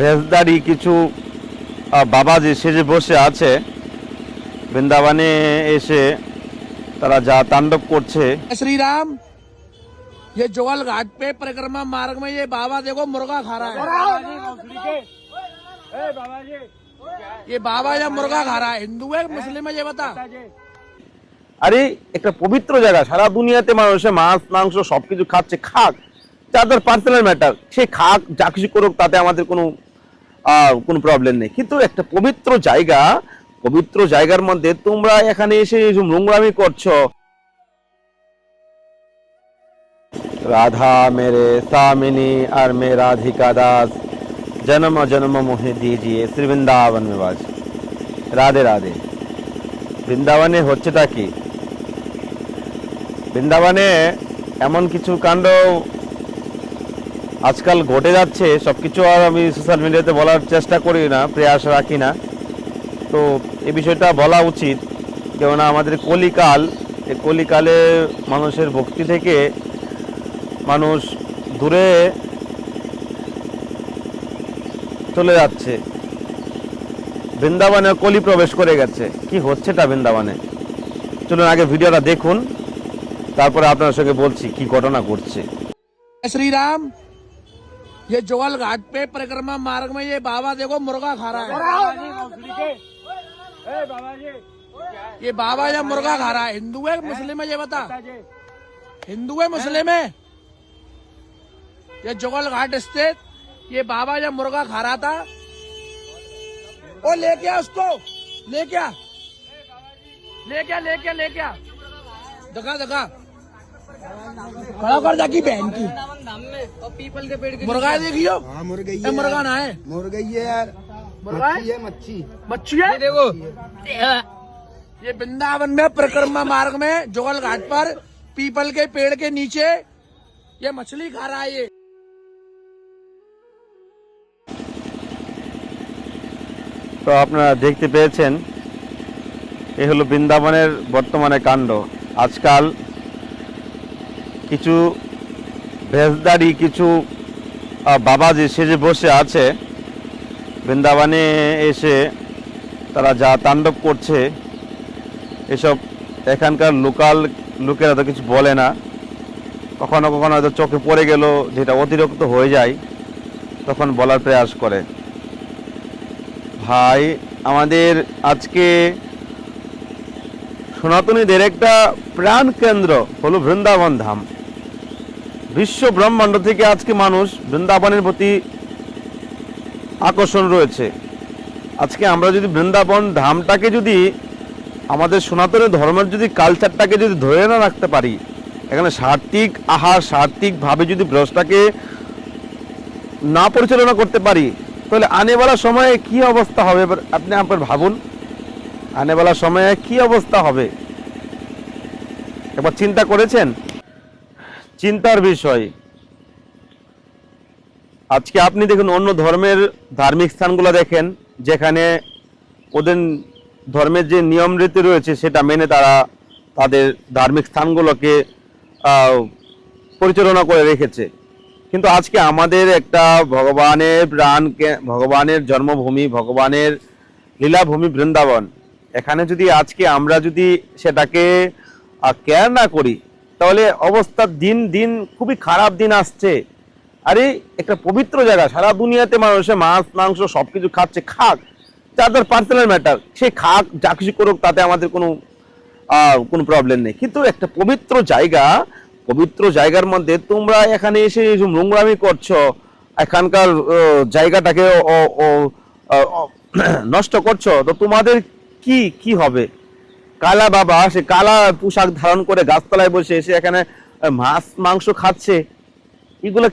ভেজদারি কিছু বাবাজি সেজে বসে আছে বৃন্দাবনে এসে তারা যা তাণ্ডব করছে। श्री राम, ये जोगल घाट पे परिक्रमा मार्ग में ये बाबा देखो मुर्गा खा रहा है। ये बाबा या मुर्गा खा रहा है, हिंदू है मुस्लिम है ये बता। আরে একটা পবিত্র জায়গা, সারা দুনিয়াতে মানুষে মাছ মাংস সবকিছু খাচ্ছে, খাক, তাদের পার্সোনাল ম্যাটার, সে খাক, যা কিছু করুক, তাতে আমাদের কোনো প্রবলেম নেই। কিন্তু একটা পবিত্র জায়গা, পবিত্র জায়গার মধ্যে তোমরা এখানে এসে নোংরামি করছো। राधा मेरे सामिनी और मैं राधिका दास, जन्म जन्म मोहे दीजिए श्री वृंदावन में बाज। राधे राधे। বৃন্দাবনে হচ্ছেটা কি? বৃন্দাবনে এমন কিছু কাণ্ড আজকাল ঘটে যাচ্ছে, সবকিছু আর আমি সোশ্যাল মিডিয়াতে বলার চেষ্টা করি না, প্রয়াস রাখি না। তো এই বিষয়টা বলা উচিত, কেননা আমাদের কলিকাল, এই কলিকালে মানুষের ভক্তি থেকে মানুষ দূরে চলে যাচ্ছে। বৃন্দাবনে কলি প্রবেশ করে গেছে। কি হচ্ছেটা বৃন্দাবনে, চলুন আগে ভিডিওটা দেখুন, তারপরে আপনার সঙ্গে বলছি কি ঘটনা ঘটছে। श्री राम, ये जोगल घाट पे परिक्रमा मार्ग में ये बाबा देखो मुर्गा खा रहा है। ये बाबा या मुर्गा खा रहा है, हिंदू है मुस्लिम है ये बता। हिंदू है मुस्लिम है? ये जोगल घाट स्थित ये बाबा या मुर्गा खा रहा था। ओ लेके आ उसको, लेके आ, लेके आ, लेके आ, लेके आ, दिखा दिखा, खड़ा कर जाकी बहन की। और पीपल के पेड़ के मुर्गा देखियो। हाँ मुर्गी ये मुर्गा ना है, मुर्गी है यार, मुर्गा है? मच्छी है मच्छी। मच्छी है। देखो ये वृंदावन में परिक्रमा मार्ग में जोगल घाट पर पीपल के पेड़ के नीचे ये मछली खा रहा है। ये তো আপনারা দেখতে পেয়েছেন, এই হলো বৃন্দাবনের বর্তমানে কাণ্ড। আজকাল কিছু ভেজদারি কিছু বাবাজি সেজে বসে আছে বৃন্দাবনে এসে তারা যা তাণ্ডব করছে, এসব এখানকার লোকাল লোকেরা তো কিছু বলে না, কখনো কখনো হয়তো চোখে পড়ে গেল, যেটা অতিরিক্ত হয়ে যায় তখন বলার প্রয়াস করে। ভাই, আমাদের আজকে সনাতনীদের একটা প্রাণ কেন্দ্র হলো বৃন্দাবন ধাম। বিশ্ব ব্রহ্মাণ্ড থেকে আজকে মানুষ বৃন্দাবনের প্রতি আকর্ষণ রয়েছে। আজকে আমরা যদি বৃন্দাবন ধামটাকে, যদি আমাদের সনাতনী ধর্মের যদি কালচারটাকে যদি ধরে না রাখতে পারি, এখানে সাত্ত্বিক আহার, সাত্ত্বিকভাবে যদি ব্রজটাকে না পরিচালনা করতে পারি, তাহলে আনেওয়ালা সময়ে কি অবস্থা হবে আপনি আপনার ভাবুন। আনেওয়ালা সময়ে কি অবস্থা হবে একবার চিন্তা করেছেন? চিন্তার বিষয়। আজকে আপনি দেখুন, অন্য ধর্মের ধার্মিক স্থানগুলো দেখেন, যেখানে ওদের ধর্মের যে নিয়ম রীতি রয়েছে সেটা মেনে তারা তাদের ধার্মিক স্থানগুলোকে পরিচালনা করে রেখেছে। কিন্তু আজকে আমাদের একটা ভগবানের প্রাণকে, ভগবানের জন্মভূমি, ভগবানের লীলাভূমি বৃন্দাবন, এখানে যদি আজকে আমরা যদি সেটাকে কেয়ার না করি, তাহলে অবস্থা দিন দিন খুবই খারাপ দিন আসছে। আরে একটা পবিত্র জায়গা, সারা দুনিয়াতে মানুষে মাছ মাংস সবকিছু খাচ্ছে, খাক, তাদের পার্সোনাল ম্যাটার, সে খাক, যা কিছু করুক, তাতে আমাদের কোনো প্রবলেম নেই। কিন্তু একটা পবিত্র জায়গা, পবিত্র জায়গার মধ্যে তোমরা এখানে এসে নোংরামি করছো, এখানকার জায়গাটাকে নষ্ট করছো, তো তোমাদের কি হবে? কালা বাবা, সে কালা পোশাক ধারণ করে গাছতলায় বসে এসে এখানে মাছ মাংস খাচ্ছে, এগুলো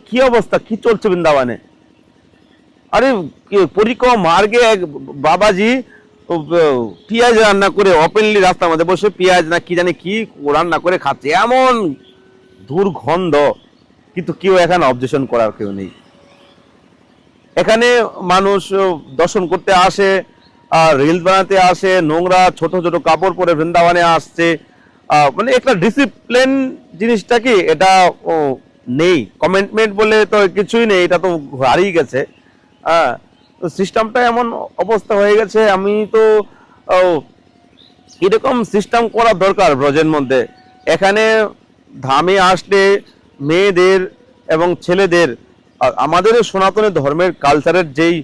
কি অবস্থা, কি চলছে বৃন্দাবনে? আরে পরিক্রমা মার্গে এক বাবাজি পেঁয়াজ রান্না করে ওপেনলি রাস্তার মধ্যে বসে পেঁয়াজ না কি জানি কি রান্না করে খাচ্ছে, এমন দুর্গন্ধ, কিন্তু কেউ এখানে অবজেকশন করার কেউ নেই। এখানে মানুষ দর্শন করতে আসে, রিলস বানাতে আসে, নোংরা ছোট ছোট কাপড় পরে বৃন্দাবনে আসছে, মানে একটা ডিসিপ্লিন জিনিসটা কি এটা নেই, কমিটমেন্ট বলে তো কিছুই নেই, এটা তো হারিয়ে গেছে। হ্যাঁ, তো সিস্টেমটা এমন অবস্থা হয়ে গেছে। আমি তো ও, এরকম সিস্টেম করা দরকার ব্রজের মধ্যে। এখানে ধামে আসলে মেয়েদের এবং ছেলেদের আমাদের এই সনাতনী ধর্মের কালচারের যেই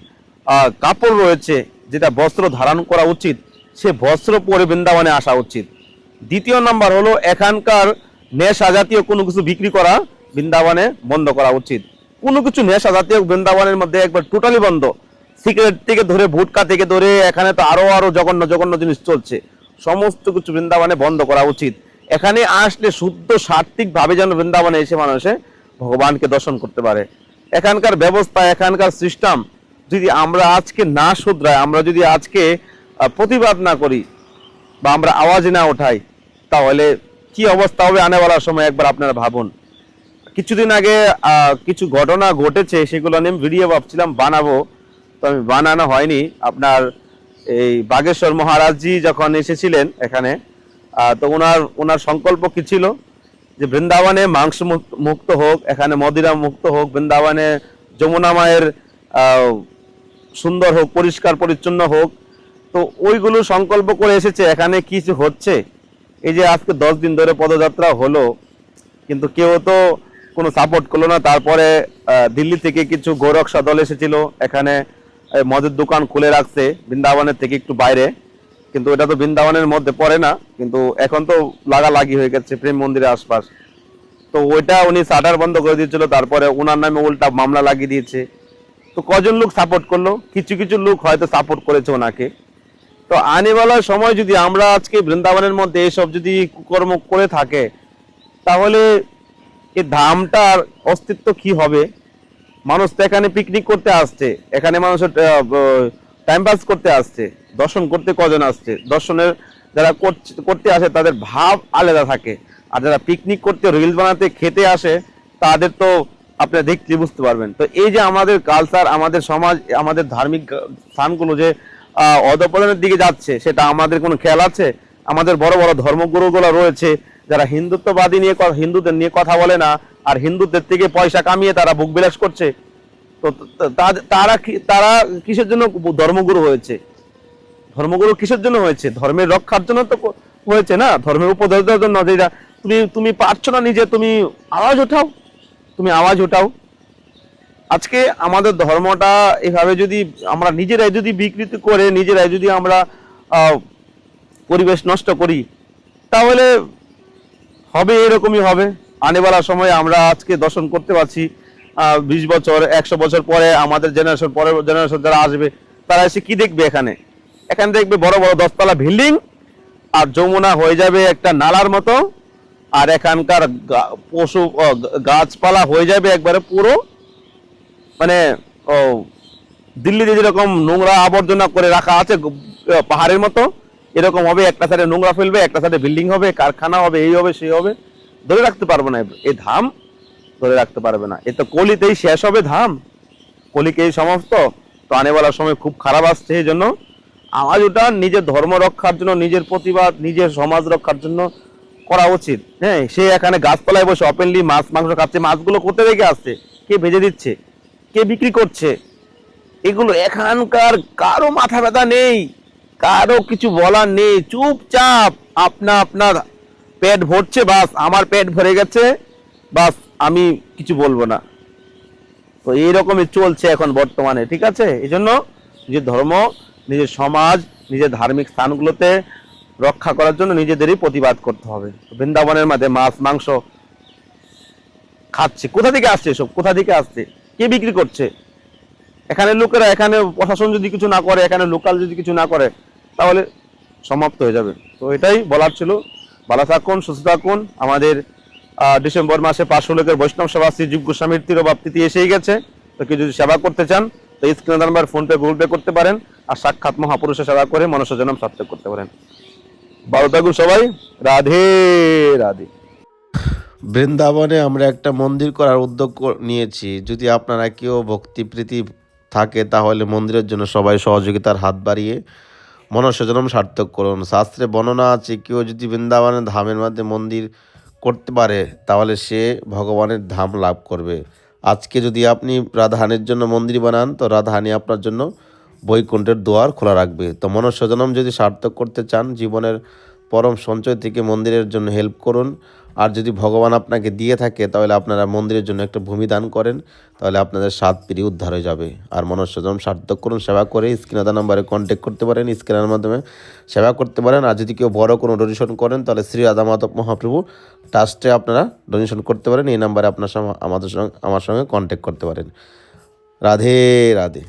কাপড় রয়েছে, যেটা বস্ত্র ধারণ করা উচিত, সে বস্ত্র পরে বৃন্দাবনে আসা উচিত। দ্বিতীয় নাম্বার হলো এখানকার নেশা জাতীয় কোনো কিছু বিক্রি করা বৃন্দাবনে বন্ধ করা উচিত। কোনো কিছু নেশা জাতীয় বৃন্দাবনের মধ্যে একবার টোটালি বন্ধ। সিগারেট থেকে ধরে ভুটকা থেকে ধরে এখানে তো আরো জঘন্য জঘন্য জিনিস চলছে, সমস্ত কিছু বৃন্দাবনে বন্ধ করা উচিত। এখানে আসলে শুদ্ধ সাত্ত্বিক ভাবে যেন বৃন্দাবনে এসে মানুষে ভগবানকে দর্শন করতে পারে। এখানকার ব্যবস্থা, এখানকার সিস্টেম যদি আমরা আজকে না শুধরাই, আমরা যদি আজকে প্রতিবাদ না করি বা আমরা আওয়াজ না ওঠাই, তাহলে কি অবস্থা হবে আনেওয়ালার সময় একবার আপনারা ভাবুন। কিছুদিন আগে কিছু ঘটনা ঘটেছে, সেগুলো নিয়ে ভিডিও ভাবছিলাম বানাবো, তো আমি বানানো হয়নি। আপনার এই বাগেশ্বর মহারাজজি যখন এসেছিলেন এখানে, তো ওনার সংকল্প কি ছিল যে বৃন্দাবনে মাংস মুক্ত হোক, এখানে মদিরা মুক্ত হোক, বৃন্দাবনে যমুনা মায়ের সুন্দর হোক, পরিষ্কার পরিচ্ছন্ন হোক। তো ওইগুলো সংকল্প করে এসেছে। এখানে কিছু হচ্ছে, এই যে আজকে 10 দিন ধরে পদযাত্রা হলো, কিন্তু কেউ তো কোনো সাপোর্ট করলো না। তারপরে দিল্লি থেকে কিছু গোরক্ষা দল এসেছিল, এখানে মদের দোকান খুলে রাখছে বৃন্দাবনের থেকে একটু বাইরে, কিন্তু এটা তো বৃন্দাবনের মধ্যে পড়ে না, কিন্তু এখন তো লাগালাগি হয়ে গেছে প্রেম মন্দিরের আশপাশ। তো ওইটা উনি শাটার বন্ধ করে দিয়েছিল, তারপরে ওনার নামে উল্টা মামলা লাগিয়ে দিয়েছে। তো কজন লোক সাপোর্ট করলো? কিছু কিছু লোক হয়তো সাপোর্ট করেছে ওনাকে। তো আনেওয়ালার সময় যদি আমরা আজকে বৃন্দাবনের মধ্যে এইসব যদি কুকর্ম করে থাকে, তাহলে এই ধামটার অস্তিত্ব কি হবে? মানুষ তো এখানে পিকনিক করতে আসছে, এখানে মানুষের টাইম পাস করতে আসছে, দর্শন করতে কজন আসছে? দর্শনের যারা করতে আসে তাদের ভাব আলাদা থাকে, আর যারা পিকনিক করতে, রিলস বানাতে, খেতে আসে, তাদের তো আপনি দেখতে বুঝতে পারবেন। তো এই যে আমাদের কালচার, আমাদের সমাজ, আমাদের ধার্মিক স্থানগুলো যে অধঃপতনের দিকে যাচ্ছে, সেটা আমাদের কোনো খেয়াল আছে? আমাদের বড় বড় ধর্মগুরুগুলো রয়েছে যারা হিন্দুত্ববাদী নিয়ে, হিন্দুদের নিয়ে কথা বলে না, আর হিন্দুদের থেকে পয়সা কামিয়ে তারা বুক বিলাস করছে। তো তারা কিসের জন্য ধর্মগুরু হয়েছে? ধর্মগুরু কিসের জন্য হয়েছে? ধর্মের রক্ষার জন্য তো হয়েছে না, ধর্মের উপদেশ দেওয়ার জন্য। যেটা তুমি পারছো না নিজে, তুমি আওয়াজ ওঠাও, তুমি আওয়াজ ওঠাও। আজকে আমাদের ধর্মটা এভাবে যদি আমরা নিজেরাই যদি বিকৃতি করে, নিজেরাই যদি আমরা পরিবেশ নষ্ট করি, তাহলে হবে এরকমই হবে। আনেওয়ালা সময় আমরা আজকে দর্শন করতে পারছি, 20 বছর 100 বছর পরে আমাদের জেনারেশন, পরের জেনারেশন যারা আসবে, তারা এসে কি দেখবে? এখানে দেখবে বড় বড় 10তলা বিল্ডিং, আর যমুনা হয়ে যাবে একটা নালার মতো, আর এখানকার পশু গাছপালা হয়ে যাবে একবারে পুরো, মানে দিল্লিতে যেরকম নোংরা আবর্জনা করে রাখা আছে পাহাড়ের মতো, এরকম হবে। একটা সাইডে নোংরা ফেলবে, একটা সাইডে বিল্ডিং হবে, কারখানা হবে, এই হবে সেই হবে। ধরে রাখতে পারবে না এই ধাম, ধরে রাখতে পারবে না। এ তো কলিতেই শেষ হবে ধাম, কলিকেই সমাপ্ত। তো আনেওয়ালার সময় খুব খারাপ আসছে। এই জন্য আওয়াজ ওটা নিজের ধর্ম রক্ষার জন্য, নিজের প্রতিবাদ, নিজের সমাজ রক্ষার জন্য করা উচিত। হ্যাঁ, সে এখানে গাছতলায় বসে ওপেনলি মাছ মাংস খাচ্ছে। মাছগুলো কোথা থেকে আসছে? কে ভেজে দিচ্ছে? কে বিক্রি করছে? এগুলো এখানকার কারো মাথা ব্যথা নেই, কারো কিছু বলার নেই। চুপচাপ আপনার পেট ভরছে, বাস আমার পেট ভরে গেছে, বাস আমি কিছু বলবো না। তো এইরকমই চলছে এখন বর্তমানে, ঠিক আছে? এই জন্য নিজের ধর্ম, নিজের সমাজ, নিজের ধার্মিক স্থানগুলোতে রক্ষা করার জন্য নিজেদেরই প্রতিবাদ করতে হবে। বৃন্দাবনের মধ্যে মাছ মাংস খাচ্ছে, কোথা থেকে আসছে এসব? কোথা থেকে আসছে? কে বিক্রি করছে? এখানে লোকেরা, এখানে প্রশাসন যদি কিছু না করে, এখানে লোকাল যদি কিছু না করে, তাহলে সমাপ্ত হয়ে যাবে। তো এটাই বলার ছিল। ভালো থাকুন, সুস্থ থাকুন। আমাদের ডিসেম্বর মাসে 500 লোকের বৈষ্ণব সেবা শ্রী যুগ গোস্বামীর তিরোবাপ্তিতে এসেই গেছে। তো কেউ যদি সেবা করতে চান, তো স্ক্রিনে নাম্বার ফোনপে, গুগল পে করতে পারেন, আর সাক্ষাৎ মহাপুরুষের সেবা করে মনুষ্য জন্ম সার্থক করতে পারেন। ভালো থাকুন সবাই। রাধে রাধে। বৃন্দাবনে আমরা একটা মন্দির করার উদ্যোগ নিয়েছি। যদি আপনারা কেউ ভক্তিপ্রীতি থাকে, তাহলে মন্দিরের জন্য সবাই সহযোগিতার হাত বাড়িয়ে মনুষ্যজন্ম সার্থক করুন। শাস্ত্রে বর্ণনা আছে, কেউ যদি বৃন্দাবনের ধামের মধ্যে মন্দির করতে পারে, তাহলে সে ভগবানের ধাম লাভ করবে। আজকে যদি আপনি রাধাহানির জন্য মন্দির বানান, তো রাধাহানি আপনার জন্য বৈকুণ্ঠের দুয়ার খোলা রাখবে। তো মনুষ্যজন্ম যদি সার্থক করতে চান, জীবনের পরম সঞ্চয় থেকে মন্দিরের জন্য হেল্প করুন। আর যদি ভগবান আপনাকে দিয়ে থাকে, তাহলে আপনারা মন্দিরের জন্য একটা ভূমি দান করেন, তাহলে আপনাদের 7 পিঁড়ি উদ্ধার হয়ে যাবে। আর মনুষ্যজন্ম সার্থক করুন, সেবা করে স্ক্রিনে দেওয়া নাম্বারে কন্ট্যাক্ট করতে পারেন, স্ক্রিনের মাধ্যমে সেবা করতে পারেন। আর যদি কেউ বড় কোনো ডোনেশন করেন, তাহলে শ্রী রাধা মাধব মহাপ্রভু ট্রাস্টে আপনারা ডোনেশন করতে পারেন। এই নাম্বারে আপনার সঙ্গে আমার সঙ্গে কন্ট্যাক্ট করতে পারেন। রাধে রাধে।